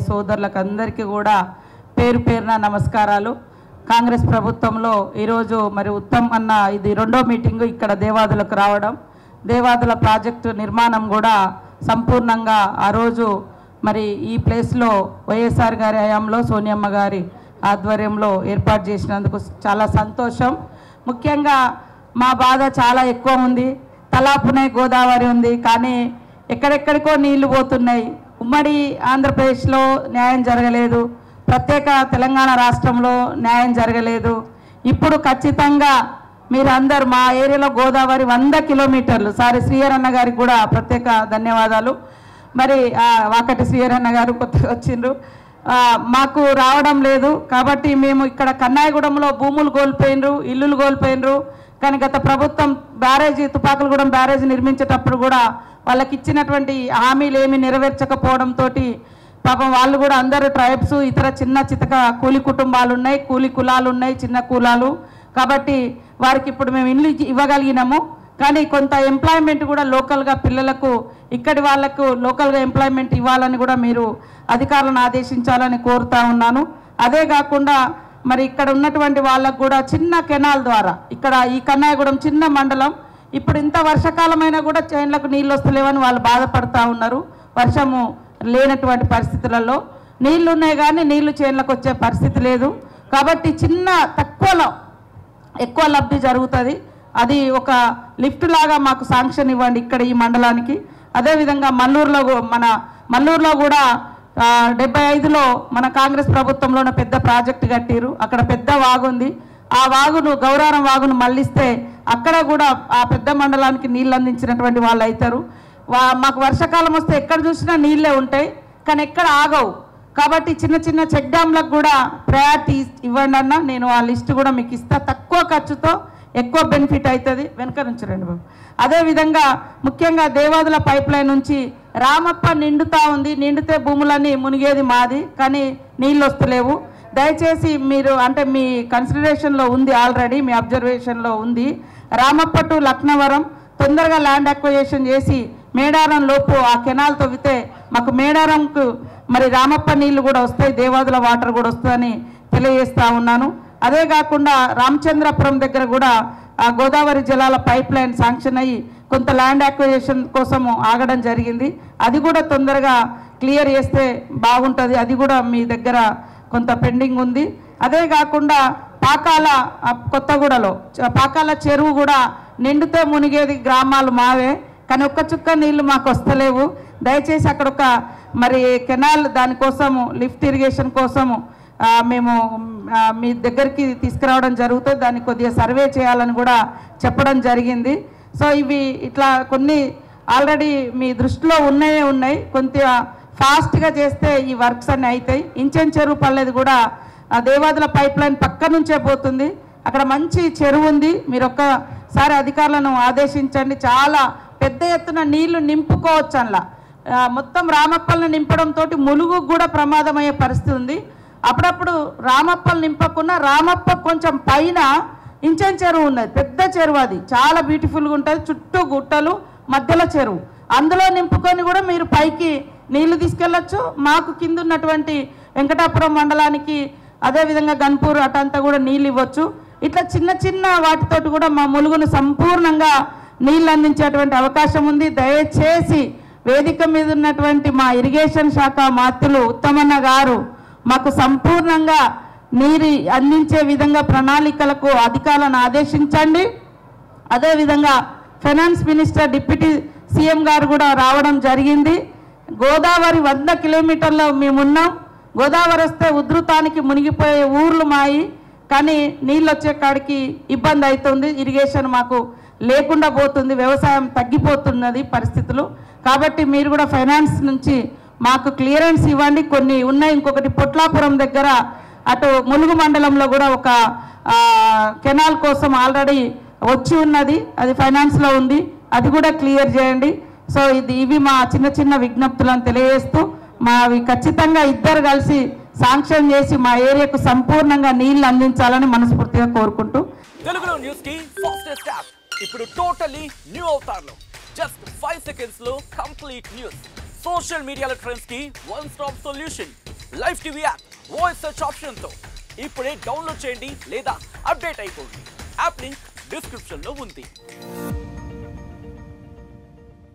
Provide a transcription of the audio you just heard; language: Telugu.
సోదరులకు అందరికీ కూడా పేరు పేరున నమస్కారాలు. కాంగ్రెస్ ప్రభుత్వంలో ఈరోజు మరి ఉత్తమ్ అన్న ఇది రెండో మీటింగు ఇక్కడ దేవాదులకు రావడం, దేవాదుల ప్రాజెక్టు నిర్మాణం కూడా సంపూర్ణంగా ఆ రోజు మరి ఈ ప్లేస్లో వైఎస్ఆర్ గారి హయాంలో సోనియమ్మ గారి ఆధ్వర్యంలో ఏర్పాటు చేసినందుకు చాలా సంతోషం. ముఖ్యంగా మా బాధ చాలా ఎక్కువ ఉంది. తలాపునే గోదావరి ఉంది, కానీ ఎక్కడెక్కడికో నీళ్లు పోతున్నాయి. ఉమ్మడి ఆంధ్రప్రదేశ్లో న్యాయం జరగలేదు, ప్రత్యేక తెలంగాణ రాష్ట్రంలో న్యాయం జరగలేదు. ఇప్పుడు ఖచ్చితంగా మీరందరూ మా ఏరియాలో గోదావరి 100 కిలోమీటర్లు. సారీ శ్రీహరన్న గారికి కూడా ప్రత్యేక ధన్యవాదాలు. మరి వాకటి శ్రీహరన్న గారు కొత్తగా వచ్చిండ్రు, మాకు రావడం లేదు. కాబట్టి మేము ఇక్కడ కన్నాయగూడెంలో భూములు కోల్పోయినరు, ఇల్లులు కోల్పోయినరు. కానీ గత ప్రభుత్వం బ్యారేజీ తుపాకులగూడెం బ్యారేజీ నిర్మించేటప్పుడు కూడా వాళ్ళకి ఇచ్చినటువంటి హామీలు ఏమీ నెరవేర్చకపోవడంతో పాపం వాళ్ళు కూడా అందరూ ట్రైబ్స్, ఇతర చిన్న చితక కూలి కుటుంబాలు ఉన్నాయి, కూలి కులాలు ఉన్నాయి, చిన్న కులాలు. కాబట్టి వారికి ఇప్పుడు మేము ఇల్లు ఇవ్వగలిగినాము. కానీ కొంత ఎంప్లాయ్మెంట్ కూడా లోకల్గా పిల్లలకు ఇక్కడి వాళ్లకు లోకల్గా ఎంప్లాయ్మెంట్ ఇవ్వాలని కూడా మీరు అధికారులను ఆదేశించాలని కోరుతా ఉన్నాను. అదే కాకుండా మరి ఇక్కడ ఉన్నటువంటి వాళ్ళకు కూడా చిన్న కెనాల్ ద్వారా ఇక్కడ ఈ కన్నాయగూడెం చిన్న మండలం ఇప్పుడు ఇంత వర్షాకాలమైనా కూడా చేన్లకు నీళ్ళు వస్తలేవని వాళ్ళు బాధపడుతూ ఉన్నారు. వర్షము లేనటువంటి పరిస్థితులలో నీళ్లు ఉన్నాయి కానీ నీళ్లు చేన్లకు వచ్చే పరిస్థితి లేదు. కాబట్టి చిన్న తక్కువలో ఎక్కువ లబ్ధి జరుగుతుంది. అది ఒక లిఫ్ట్ లాగా మాకు శాంక్షన్ ఇవ్వండి ఇక్కడ ఈ మండలానికి. అదేవిధంగా మల్లూరులో కూడా 75లో మన కాంగ్రెస్ ప్రభుత్వంలోనే పెద్ద ప్రాజెక్టు కట్టిరు. అక్కడ పెద్ద వాగుంది. ఆ వాగును గౌరారం వాగును మళ్ళిస్తే అక్కడ కూడా ఆ పెద్ద మండలానికి నీళ్ళు అందించినటువంటి వాళ్ళు అవుతారు. మాకు వర్షాకాలం వస్తే ఎక్కడ చూసినా నీళ్ళే ఉంటాయి, కానీ ఎక్కడ ఆగవు. కాబట్టి చిన్న చిన్న చెక్ డ్యామ్లకు కూడా ప్రయారిటీ ఇవ్వండి అన్న. నేను ఆ లిస్టు కూడా మీకు ఇస్తా. తక్కువ ఖర్చుతో ఎక్కువ బెనిఫిట్ అవుతుంది. వెనక నుంచి రండి బాబు. అదేవిధంగా ముఖ్యంగా దేవాదుల పైప్ లైన్ నుంచి రామప్ప నిండుతూ ఉంది. నిండితే భూములన్నీ మునిగేది మాది, కానీ నీళ్ళు వస్తలేవు. దయచేసి మీరు అంటే మీ కన్సిడరేషన్లో ఉంది, ఆల్రెడీ మీ అబ్జర్వేషన్లో ఉంది. రామప్ప టు లక్నవరం తొందరగా ల్యాండ్ అక్విజిషన్ చేసి మేడారం లోపు ఆ కెనాల్ తవ్వితే మాకు మేడారంకు మరి రామప్ప నీళ్లు కూడా వస్తాయి, దేవాదుల వాటర్ కూడా వస్తుందని తెలియజేస్తూ ఉన్నాను. అదే కాకుండా రామచంద్రపురం దగ్గర కూడా ఆ గోదావరి జలాల పైప్ లైన్ శాంక్షన్ అయ్యి కొంత ల్యాండ్ అక్విజిషన్ కోసము ఆగడం జరిగింది. అది కూడా తొందరగా క్లియర్ చేస్తే బాగుంటుంది. అది కూడా మీ దగ్గర కొంత పెండింగ్ ఉంది. అదే కాకుండా కొత్తగూడలో పాకాల చెరువు కూడా నిండితే మునిగేది గ్రామాలు మావే, కానీ ఒక్క చుక్క నీళ్లు మాకు వస్తలేవు. దయచేసి అక్కడ ఒక మరి కెనాల్ దానికోసము లిఫ్ట్ ఇరిగేషన్ కోసము మేము మీ దగ్గరికి తీసుకురావడం జరుగుతుంది. దాన్ని కొద్దిగా సర్వే చేయాలని కూడా చెప్పడం జరిగింది. సో ఇవి ఇట్లా కొన్ని ఆల్రెడీ మీ దృష్టిలో ఉన్నాయి. కొంత ఫాస్ట్గా చేస్తే ఈ వర్క్స్ అన్నీ అవుతాయి. ఇంచెన్ చెరువు పల్లెది కూడా దేవాదుల పైప్ లైన్ పక్క నుంచే పోతుంది. అక్కడ మంచి చెరువు ఉంది. మీరు ఒక్కసారి అధికారులను ఆదేశించండి. చాలా పెద్ద ఎత్తున నీళ్లు నింపుకోవచ్చు. అందులో మొత్తం రామప్పలను నింపడంతో ములుగు కూడా ప్రమాదమయ్యే పరిస్థితి ఉంది. అప్పుడప్పుడు రామప్పలు నింపకుండా రామప్ప కొంచెం పైన ఇంచెన్ చెరువు ఉన్నది, పెద్ద చెరువు. అది చాలా బ్యూటిఫుల్గా ఉంటుంది. చుట్టూ గుట్టలు, మధ్యలో చెరువు. అందులో నింపుకొని కూడా మీరు పైకి నీళ్లు తీసుకెళ్ళచ్చు. మాకు కింద ఉన్నటువంటి వెంకటాపురం మండలానికి అదేవిధంగా గన్పూర్ అటంతా కూడా నీళ్ళు ఇవ్వచ్చు. ఇట్లా చిన్న చిన్న వాటితోటి కూడా మా ములుగును సంపూర్ణంగా నీళ్ళు అందించేటువంటి అవకాశం ఉంది. దయచేసి వేదిక మీద ఉన్నటువంటి మా ఇరిగేషన్ శాఖ మంత్రులు ఉత్తమన్న గారు మాకు సంపూర్ణంగా నీరు అందించే విధంగా ప్రణాళికలకు అధికారులను ఆదేశించండి. అదేవిధంగా ఫైనాన్స్ మినిస్టర్ డిప్యూటీ సీఎం గారు కూడా రావడం జరిగింది. గోదావరి 100 కిలోమీటర్లో మేమున్నాం. గోదావరి వస్తే ఉధృతానికి మునిగిపోయే ఊర్లు మాయి, కానీ నీళ్ళు వచ్చే కాడికి ఇబ్బంది అవుతుంది. ఇరిగేషన్ మాకు లేకుండా పోతుంది, వ్యవసాయం తగ్గిపోతున్నది పరిస్థితులు. కాబట్టి మీరు కూడా ఫైనాన్స్ నుంచి మాకు క్లియరెన్స్ ఇవ్వండి. కొన్ని ఉన్నాయి. ఇంకొకటి పొట్లాపురం దగ్గర అటు ములుగు మండలంలో కూడా ఒక కెనాల్ కోసం ఆల్రెడీ వచ్చి ఉన్నది, అది ఫైనాన్స్లో ఉంది. అది కూడా క్లియర్ చేయండి. సో ఇవి మా చిన్న చిన్న విజ్ఞప్తులను తెలియజేస్తూ మావి ఖచ్చితంగా ఇద్దరు కలిసి శాంక్షన్ చేసి మా ఏరియాకు సంపూర్ణంగా నీళ్లు అందించాలని మనస్ఫూర్తిగా కోరుకుంటూ తెలుగులో న్యూస్ కి ఫాస్టెస్ట్ యాప్ ఇప్పుడు టోటల్లీ న్యూ అవతార్లో జస్ట్ 5 సెకండ్స్ లో కంప్లీట్ న్యూస్. సోషల్ మీడియాలో ట్రెండ్స్ కి one stop solution. Live TV app voice search ఆప్షన్తో ఇప్పుడే డౌన్లోడ్ చేయండి లేదా అప్డేట్ అయిపోండి. యాప్ లింక్ డిస్క్రిప్షన్లో ఉంది.